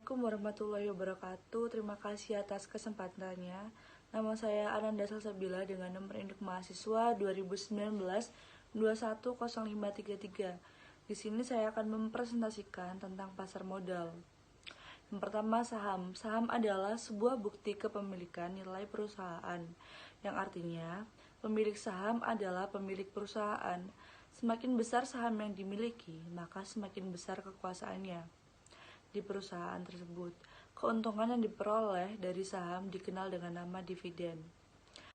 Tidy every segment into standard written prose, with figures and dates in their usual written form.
Assalamualaikum warahmatullahi wabarakatuh. Terima kasih atas kesempatannya. Nama saya Ananda Salsabila dengan nomor induk mahasiswa 2019 210533. Di sini saya akan mempresentasikan tentang pasar modal. Yang pertama, saham. Saham adalah sebuah bukti kepemilikan nilai perusahaan, yang artinya pemilik saham adalah pemilik perusahaan. Semakin besar saham yang dimiliki, maka semakin besar kekuasaannya di perusahaan tersebut. Keuntungan yang diperoleh dari saham dikenal dengan nama dividen.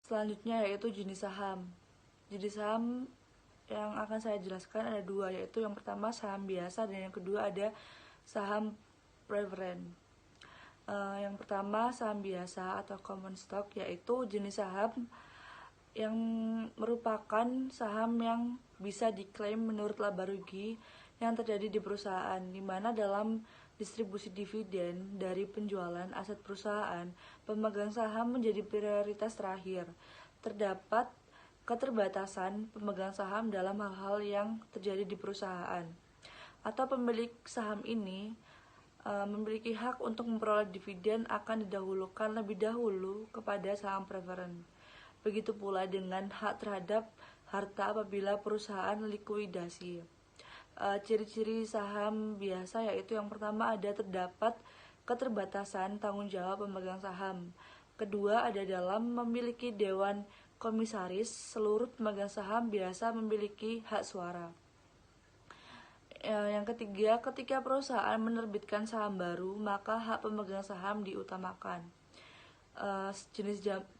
Selanjutnya yaitu jenis saham. Jenis saham yang akan saya jelaskan ada dua, yaitu yang pertama saham biasa dan yang kedua ada saham preferen. Yang pertama saham biasa atau common stock, yaitu jenis saham yang merupakan saham yang bisa diklaim menurut laba rugi yang terjadi di perusahaan, di mana dalam distribusi dividen dari penjualan aset perusahaan, pemegang saham menjadi prioritas terakhir. Terdapat keterbatasan pemegang saham dalam hal-hal yang terjadi di perusahaan, atau pemilik saham ini memiliki hak untuk memperoleh dividen akan didahulukan lebih dahulu kepada saham preferen. Begitu pula dengan hak terhadap harta apabila perusahaan likuidasi. Ciri-ciri saham biasa yaitu yang pertama ada terdapat keterbatasan tanggung jawab pemegang saham. Kedua ada dalam memiliki dewan komisaris, seluruh pemegang saham biasa memiliki hak suara. Yang ketiga, ketika perusahaan menerbitkan saham baru, maka hak pemegang saham diutamakan.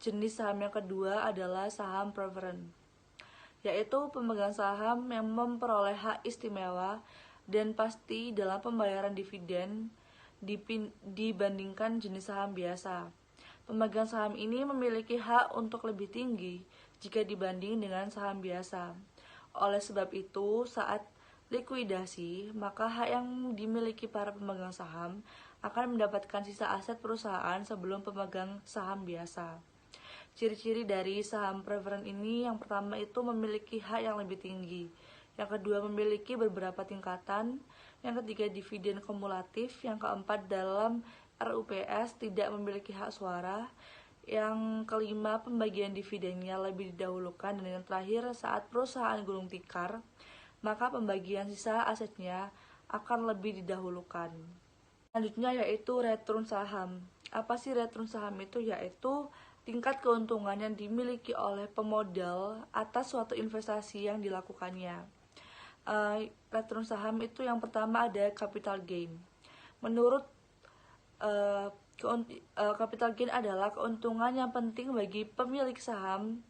Jenis saham yang kedua adalah saham preferen, yaitu pemegang saham yang memperoleh hak istimewa dan pasti dalam pembayaran dividen dibandingkan jenis saham biasa. Pemegang saham ini memiliki hak untuk lebih tinggi jika dibanding dengan saham biasa. Oleh sebab itu, saat likuidasi, maka hak yang dimiliki para pemegang saham akan mendapatkan sisa aset perusahaan sebelum pemegang saham biasa. Ciri-ciri dari saham preferen ini, yang pertama itu memiliki hak yang lebih tinggi, yang kedua memiliki beberapa tingkatan, yang ketiga dividen kumulatif, yang keempat dalam RUPS tidak memiliki hak suara, yang kelima pembagian dividennya lebih didahulukan, dan yang terakhir saat perusahaan gulung tikar, maka pembagian sisa asetnya akan lebih didahulukan. Selanjutnya yaitu return saham. Apa sih return saham itu? Yaitu tingkat keuntungan yang dimiliki oleh pemodal atas suatu investasi yang dilakukannya. Return saham itu yang pertama ada capital gain. Menurut capital gain adalah keuntungan yang penting bagi pemilik saham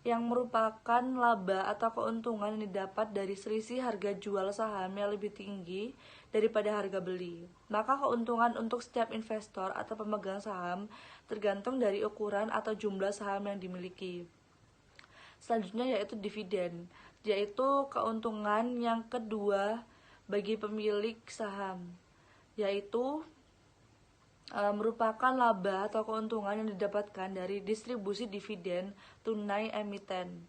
yang merupakan laba atau keuntungan yang didapat dari selisih harga jual saham yang lebih tinggi daripada harga beli. Maka keuntungan untuk setiap investor atau pemegang saham tergantung dari ukuran atau jumlah saham yang dimiliki. Selanjutnya yaitu dividen, yaitu keuntungan yang kedua bagi pemilik saham, yaitu merupakan laba atau keuntungan yang didapatkan dari distribusi dividen tunai emiten.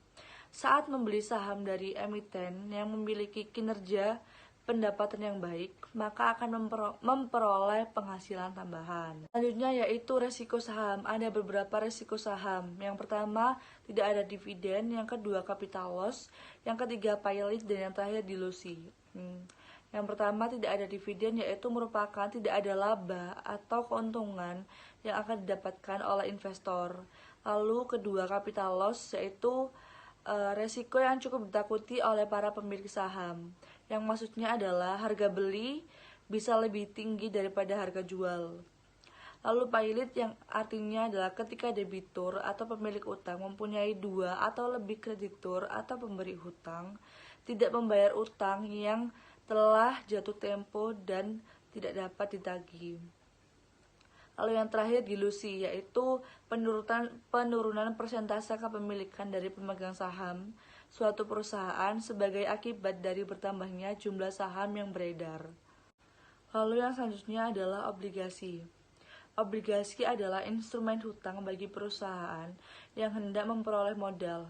Saat membeli saham dari emiten yang memiliki kinerja pendapatan yang baik, maka akan memperoleh penghasilan tambahan. Selanjutnya yaitu resiko saham. Ada beberapa resiko saham. Yang pertama, tidak ada dividen, yang kedua capital loss, yang ketiga pailit, dan yang terakhir dilusi. Yang pertama tidak ada dividen, yaitu merupakan tidak ada laba atau keuntungan yang akan didapatkan oleh investor. Lalu kedua capital loss, yaitu resiko yang cukup ditakuti oleh para pemilik saham, yang maksudnya adalah harga beli bisa lebih tinggi daripada harga jual. Lalu pailit, yang artinya adalah ketika debitur atau pemilik utang mempunyai dua atau lebih kreditur atau pemberi hutang tidak membayar utang yang telah jatuh tempo dan tidak dapat ditagih. Lalu yang terakhir dilusi, yaitu penurunan persentase kepemilikan dari pemegang saham suatu perusahaan sebagai akibat dari bertambahnya jumlah saham yang beredar. Lalu yang selanjutnya adalah obligasi. Obligasi adalah instrumen hutang bagi perusahaan yang hendak memperoleh modal.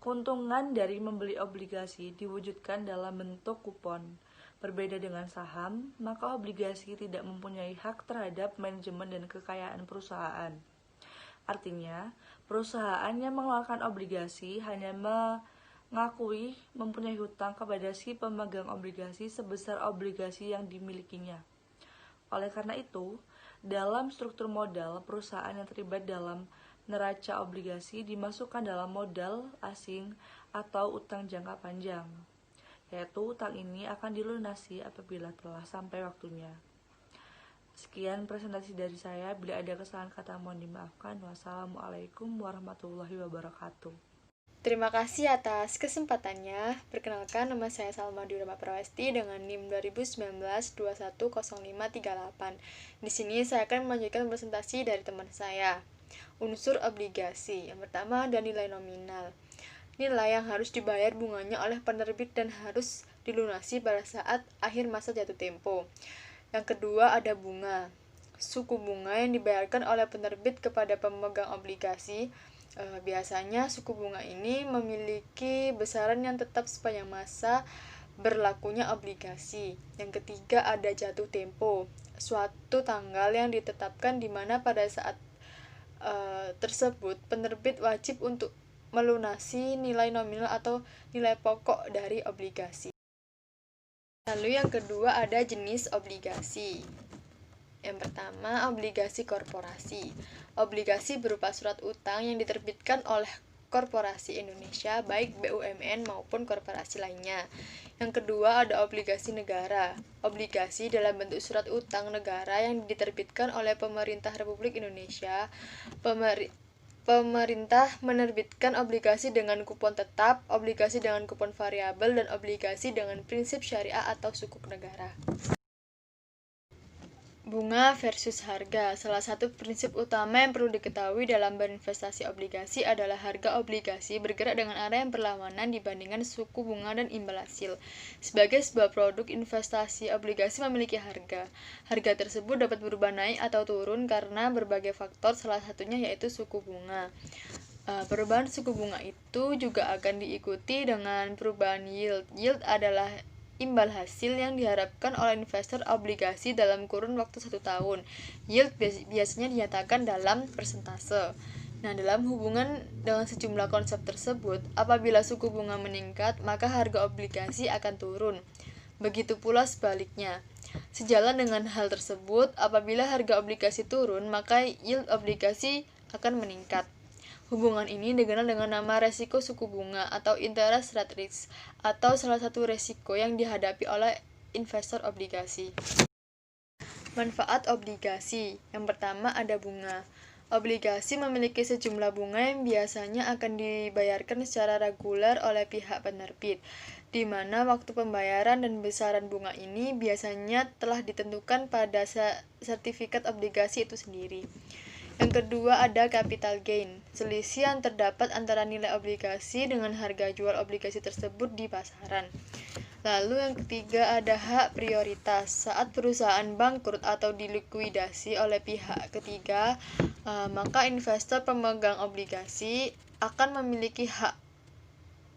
Keuntungan dari membeli obligasi diwujudkan dalam bentuk kupon. Berbeda dengan saham, maka obligasi tidak mempunyai hak terhadap manajemen dan kekayaan perusahaan. Artinya, perusahaan yang mengeluarkan obligasi hanya mengakui mempunyai hutang kepada si pemegang obligasi sebesar obligasi yang dimilikinya. Oleh karena itu, dalam struktur modal, perusahaan yang terlibat dalam neraca obligasi dimasukkan dalam modal asing atau utang jangka panjang, yaitu utang ini akan dilunasi apabila telah sampai waktunya. Sekian presentasi dari saya. Bila ada kesalahan kata mohon dimaafkan. Wassalamualaikum warahmatullahi wabarakatuh. Terima kasih atas kesempatannya. Perkenalkan, nama saya Salma Diurama Prawesti dengan NIM 2019-210538. Di sini saya akan melanjutkan presentasi dari teman saya. Unsur obligasi. Yang pertama ada nilai nominal. Nilai yang harus dibayar bunganya oleh penerbit dan harus dilunasi pada saat akhir masa jatuh tempo. Yang kedua ada bunga. Suku bunga yang dibayarkan oleh penerbit kepada pemegang obligasi. Biasanya suku bunga ini memiliki besaran yang tetap sepanjang masa berlakunya obligasi. Yang ketiga ada jatuh tempo. Suatu tanggal yang ditetapkan di mana pada saat tersebut penerbit wajib untuk melunasi nilai nominal atau nilai pokok dari obligasi. Lalu yang kedua ada jenis obligasi. Yang pertama, obligasi korporasi. Obligasi berupa surat utang yang diterbitkan oleh korporasi Indonesia, baik BUMN maupun korporasi lainnya. Yang kedua ada obligasi negara. Obligasi dalam bentuk surat utang negara yang diterbitkan oleh pemerintah Republik Indonesia. Pemerintah menerbitkan obligasi dengan kupon tetap, obligasi dengan kupon variabel, dan obligasi dengan prinsip syariah atau sukuk negara. Bunga versus harga. Salah satu prinsip utama yang perlu diketahui dalam berinvestasi obligasi adalah harga obligasi bergerak dengan arah yang berlawanan dibandingkan suku bunga dan imbal hasil. Sebagai sebuah produk investasi, obligasi memiliki harga. Harga tersebut dapat berubah naik atau turun karena berbagai faktor, salah satunya yaitu suku bunga. Perubahan suku bunga itu juga akan diikuti dengan perubahan yield. Yield adalah imbal hasil yang diharapkan oleh investor obligasi dalam kurun waktu 1 tahun. Yield biasanya dinyatakan dalam persentase. Nah, dalam hubungan dengan sejumlah konsep tersebut, apabila suku bunga meningkat, maka harga obligasi akan turun. Begitu pula sebaliknya. Sejalan dengan hal tersebut, apabila harga obligasi turun, maka yield obligasi akan meningkat. Hubungan ini dikenal dengan nama resiko suku bunga atau interest rate risk, atau salah satu resiko yang dihadapi oleh investor obligasi. Manfaat obligasi. Yang pertama ada bunga. Obligasi memiliki sejumlah bunga yang biasanya akan dibayarkan secara reguler oleh pihak penerbit, di mana waktu pembayaran dan besaran bunga ini biasanya telah ditentukan pada sertifikat obligasi itu sendiri. Yang kedua ada capital gain, selisih yang terdapat antara nilai obligasi dengan harga jual obligasi tersebut di pasaran. Lalu yang ketiga ada hak prioritas. Saat perusahaan bangkrut atau dilikuidasi oleh pihak ketiga, maka investor pemegang obligasi akan memiliki hak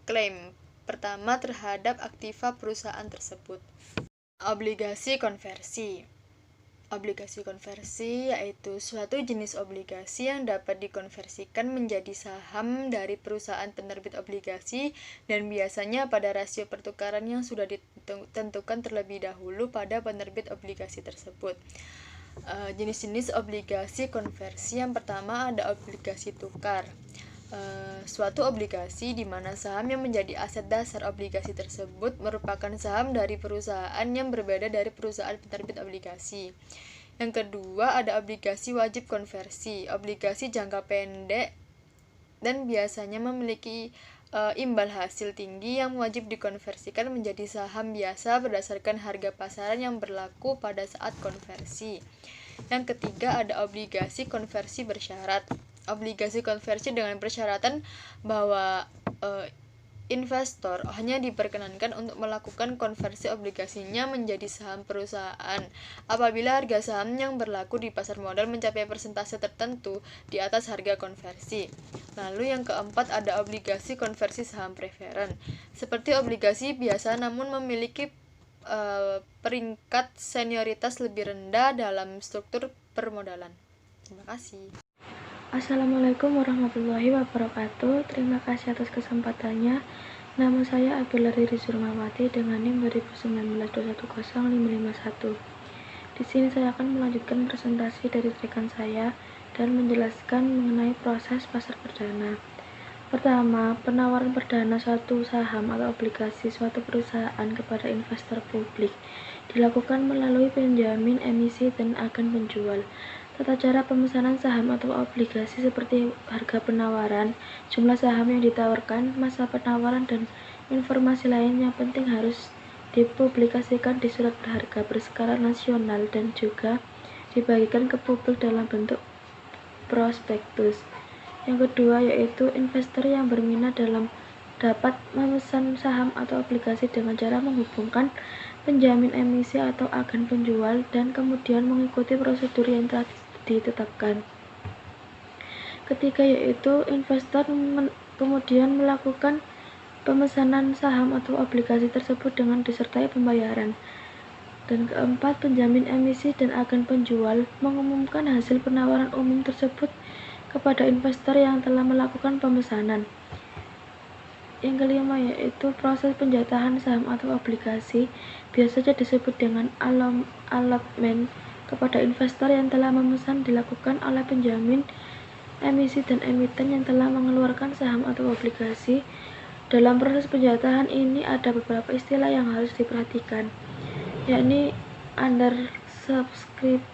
klaim pertama terhadap aktiva perusahaan tersebut. Obligasi konversi. Obligasi konversi yaitu suatu jenis obligasi yang dapat dikonversikan menjadi saham dari perusahaan penerbit obligasi dan biasanya pada rasio pertukaran yang sudah ditentukan terlebih dahulu pada penerbit obligasi tersebut. Jenis-jenis obligasi konversi yang pertama ada obligasi tukar. Suatu obligasi di mana saham yang menjadi aset dasar obligasi tersebut merupakan saham dari perusahaan yang berbeda dari perusahaan penerbit obligasi. Yang kedua ada obligasi wajib konversi, obligasi jangka pendek dan biasanya memiliki imbal hasil tinggi yang wajib dikonversikan menjadi saham biasa berdasarkan harga pasaran yang berlaku pada saat konversi. Yang ketiga ada obligasi konversi bersyarat. Obligasi konversi dengan persyaratan bahwa investor hanya diperkenankan untuk melakukan konversi obligasinya menjadi saham perusahaan apabila harga saham yang berlaku di pasar modal mencapai persentase tertentu di atas harga konversi. Lalu yang keempat ada obligasi konversi saham preferen. Seperti obligasi biasa namun memiliki peringkat senioritas lebih rendah dalam struktur permodalan. Terima kasih. Assalamualaikum warahmatullahi wabarakatuh. Terima kasih atas kesempatannya. Nama saya Abdullah Riri Surmawati dengan NIM 2019-210-551. Di sini saya akan melanjutkan presentasi dari rekan saya dan menjelaskan mengenai proses pasar perdana. Pertama, penawaran perdana suatu saham atau obligasi suatu perusahaan kepada investor publik dilakukan melalui penjamin emisi dan agen penjual. Tata cara pemesanan saham atau obligasi seperti harga penawaran, jumlah saham yang ditawarkan, masa penawaran, dan informasi lain yang penting harus dipublikasikan di surat berharga berskala nasional dan juga dibagikan ke publik dalam bentuk prospektus. Yang kedua yaitu investor yang berminat dapat memesan saham atau obligasi dengan cara menghubungkan penjamin emisi atau agen penjual dan kemudian mengikuti prosedur yang telah ditetapkan. Ketiga yaitu investor kemudian melakukan pemesanan saham atau obligasi tersebut dengan disertai pembayaran. Dan keempat, penjamin emisi dan agen penjual mengumumkan hasil penawaran umum tersebut kepada investor yang telah melakukan pemesanan. Yang kelima yaitu proses penjatahan saham atau obligasi, biasanya disebut dengan allotment kepada investor yang telah memesan, dilakukan oleh penjamin emisi dan emiten yang telah mengeluarkan saham atau obligasi. Dalam proses penjatahan ini ada beberapa istilah yang harus diperhatikan, yakni undersubscribed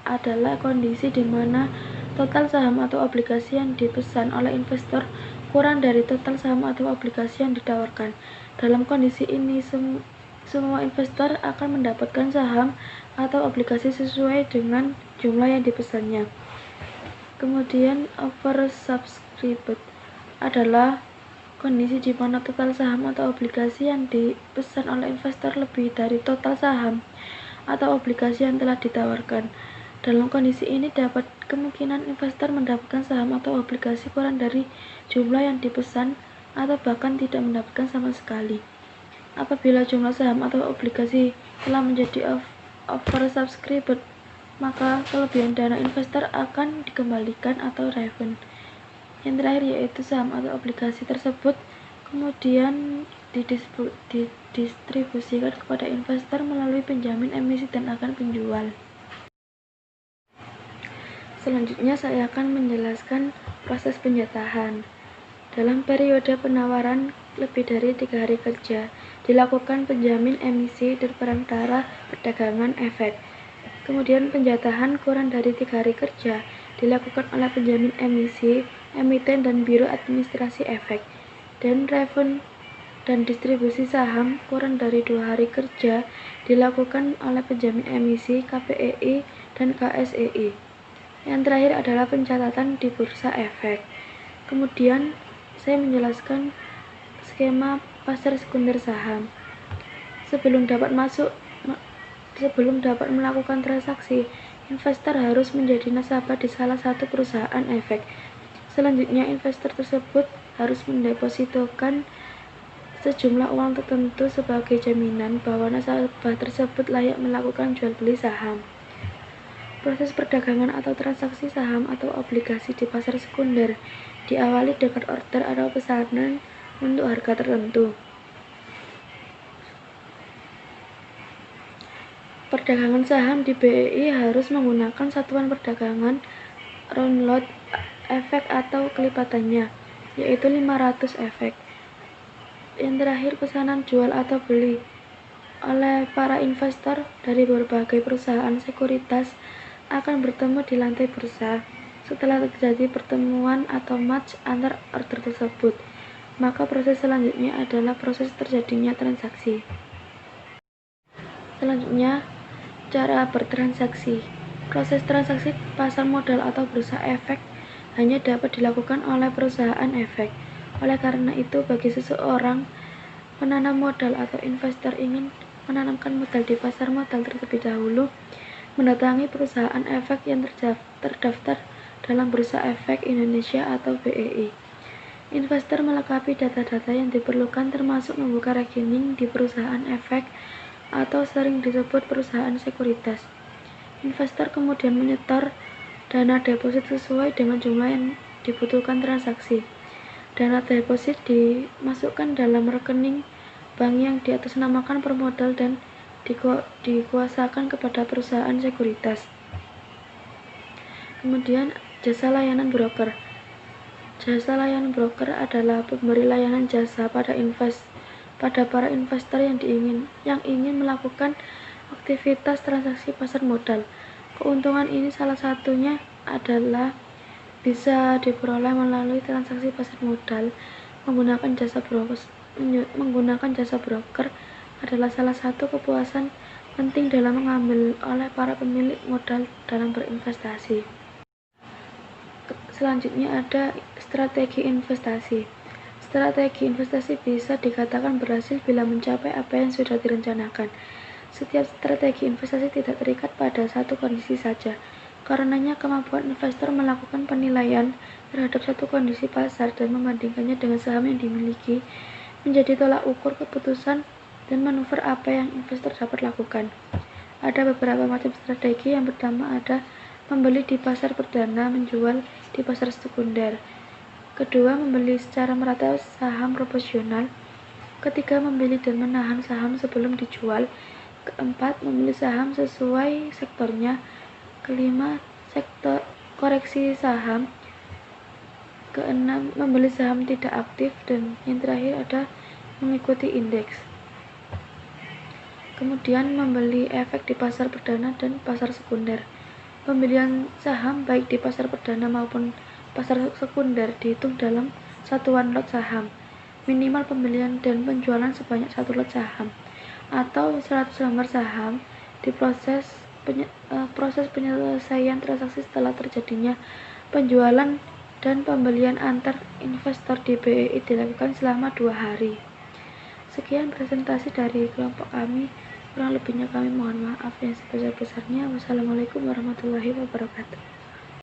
adalah kondisi di mana total saham atau obligasi yang dipesan oleh investor kurang dari total saham atau obligasi yang ditawarkan. Dalam kondisi ini, semua investor akan mendapatkan saham atau obligasi sesuai dengan jumlah yang dipesannya. Kemudian oversubscribed adalah kondisi di mana total saham atau obligasi yang dipesan oleh investor lebih dari total saham atau obligasi yang telah ditawarkan. Dalam kondisi ini dapat kemungkinan investor mendapatkan saham atau obligasi kurang dari jumlah yang dipesan atau bahkan tidak mendapatkan sama sekali. Apabila jumlah saham atau obligasi telah menjadi oversubscribed, maka kelebihan dana investor akan dikembalikan atau refund. Yang terakhir yaitu saham atau obligasi tersebut kemudian didistribusikan kepada investor melalui penjamin emisi dan agen penjual. Selanjutnya saya akan menjelaskan proses penjatahan. Dalam periode penawaran lebih dari 3 hari kerja, dilakukan penjamin emisi dan perantara perdagangan efek. Kemudian penjatahan kurang dari 3 hari kerja dilakukan oleh penjamin emisi, emiten, dan biro administrasi efek. Dan refund dan distribusi saham kurang dari 2 hari kerja dilakukan oleh penjamin emisi, KPEI, dan KSEI. Yang terakhir adalah pencatatan di bursa efek. Kemudian saya menjelaskan skema pasar sekunder saham. Sebelum dapat melakukan transaksi, investor harus menjadi nasabah di salah satu perusahaan efek. Selanjutnya, investor tersebut harus mendepositokan sejumlah uang tertentu sebagai jaminan bahwa nasabah tersebut layak melakukan jual beli saham. Proses perdagangan atau transaksi saham atau obligasi di pasar sekunder diawali dengan order atau pesanan untuk harga tertentu. Perdagangan saham di BEI harus menggunakan satuan perdagangan round lot efek atau kelipatannya, yaitu 500 efek. Yang terakhir, pesanan jual atau beli oleh para investor dari berbagai perusahaan sekuritas akan bertemu di lantai bursa. Setelah terjadi pertemuan atau match antar order tersebut, maka proses selanjutnya adalah proses terjadinya transaksi. Selanjutnya, cara bertransaksi. Proses transaksi pasar modal atau bursa efek hanya dapat dilakukan oleh perusahaan efek. Oleh karena itu, bagi seseorang penanam modal atau investor ingin menanamkan modal di pasar modal terlebih dahulu, mendatangi perusahaan efek yang terdaftar dalam Bursa Efek Indonesia atau BEI. Investor melengkapi data-data yang diperlukan termasuk membuka rekening di perusahaan efek atau sering disebut perusahaan sekuritas. Investor kemudian menyetor dana deposit sesuai dengan jumlah yang dibutuhkan transaksi. Dana deposit dimasukkan dalam rekening bank yang diatasnamakan pemodal dan dikuasakan kepada perusahaan sekuritas. Kemudian jasa layanan broker. Jasa layanan broker adalah pemberi layanan jasa pada para investor yang ingin melakukan aktivitas transaksi pasar modal. Keuntungan ini salah satunya adalah bisa diperoleh melalui transaksi pasar modal. Menggunakan jasa broker adalah salah satu kepuasan penting dalam mengambil oleh para pemilik modal dalam berinvestasi. Selanjutnya ada strategi investasi. Strategi investasi bisa dikatakan berhasil bila mencapai apa yang sudah direncanakan. Setiap strategi investasi tidak terikat pada satu kondisi saja. Karenanya, kemampuan investor melakukan penilaian terhadap satu kondisi pasar dan membandingkannya dengan saham yang dimiliki menjadi tolak ukur keputusan dan manuver apa yang investor dapat lakukan. Ada beberapa macam strategi. Yang pertama ada membeli di pasar perdana, menjual di pasar sekunder. Kedua, membeli secara merata saham proporsional. Ketiga, membeli dan menahan saham sebelum dijual. Keempat, membeli saham sesuai sektornya. Kelima, sektor koreksi saham. Keenam, membeli saham tidak aktif. Dan yang terakhir ada mengikuti indeks. Kemudian membeli efek di pasar perdana dan pasar sekunder. Pembelian saham baik di pasar perdana maupun pasar sekunder dihitung dalam satuan lot saham. Minimal pembelian dan penjualan sebanyak 1 lot saham atau 100 lembar saham. Di proses penyelesaian transaksi setelah terjadinya penjualan dan pembelian antar investor di BEI dilakukan selama 2 hari. Sekian presentasi dari kelompok kami. Kurang lebihnya kami mohon maaf yang sebesar-besarnya. Wassalamualaikum warahmatullahi wabarakatuh.